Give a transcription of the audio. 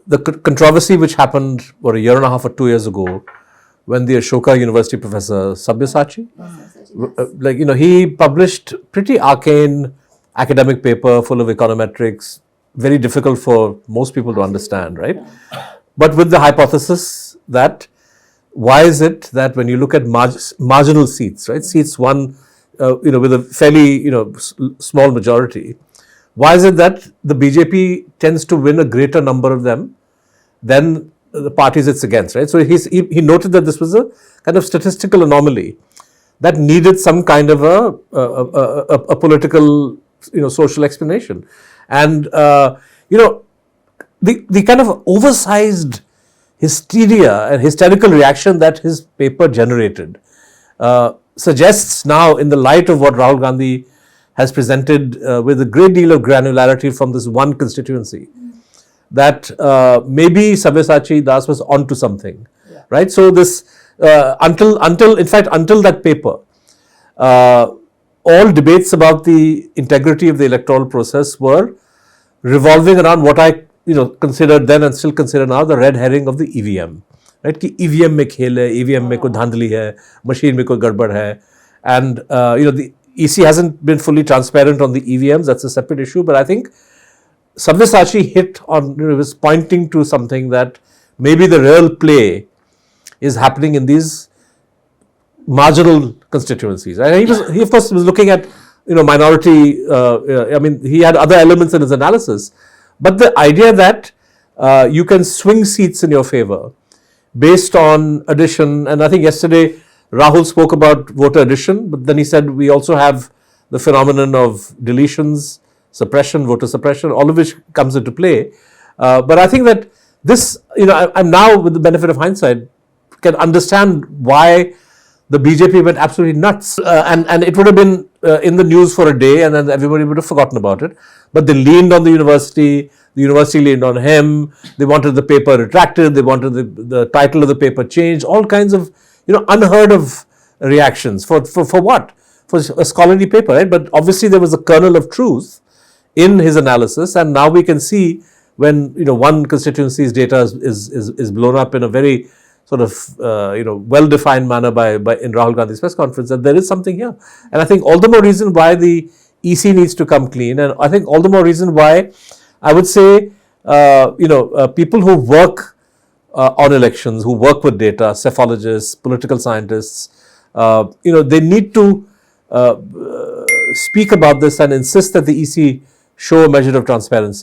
the controversy which happened a year and a half or 2 years ago, when the Ashoka University professor Savyasachi, he published pretty arcane academic paper full of econometrics, very difficult for most people to understand, right? But with the hypothesis that why is it that when you look at marginal seats, right, seats won, with a fairly, small majority, why is it that the BJP tends to win a greater number of them than the parties it's against, right? So he noted that this was a kind of statistical anomaly that needed some kind of a political, social explanation. And, the kind of oversized hysteria and hysterical reaction that his paper generated suggests now, in the light of what Rahul Gandhi has presented with a great deal of granularity from this one constituency, that maybe Savyasachi Das was onto something, right? So this, until that paper, all debates about the integrity of the electoral process were revolving around what I considered then and still consider now the red herring of the EVM, right? Ki EVM mein khel hai, EVM mein koi dhandli hai, machine mein koi gadbad hai, and the EC hasn't been fully transparent on the EVMs. That's a separate issue, but I think Savyasachi hit on, was pointing to something that maybe the real play is happening in these marginal constituencies. And he of course was looking at minority. He had other elements in his analysis, but the idea that you can swing seats in your favor based on addition, and I think yesterday Rahul spoke about voter addition, but then he said we also have the phenomenon of deletions, suppression, voter suppression, all of which comes into play. But I think that this, I'm now, with the benefit of hindsight, can understand why the BJP went absolutely nuts. And it would have been in the news for a day and then everybody would have forgotten about it. But they leaned on the university leaned on him, they wanted the paper retracted, they wanted the title of the paper changed, all kinds of, unheard of reactions. For what? For a scholarly paper, right? But obviously there was a kernel of truth in his analysis, and now we can see when one constituency's data is blown up in a very sort of well-defined manner by in Rahul Gandhi's press conference, that there is something here. And I think all the more reason why the EC needs to come clean, and I think all the more reason why I would say people who work on elections, who work with data, psephologists, political scientists, they need to speak about this and insist that the EC show a measure of transparency.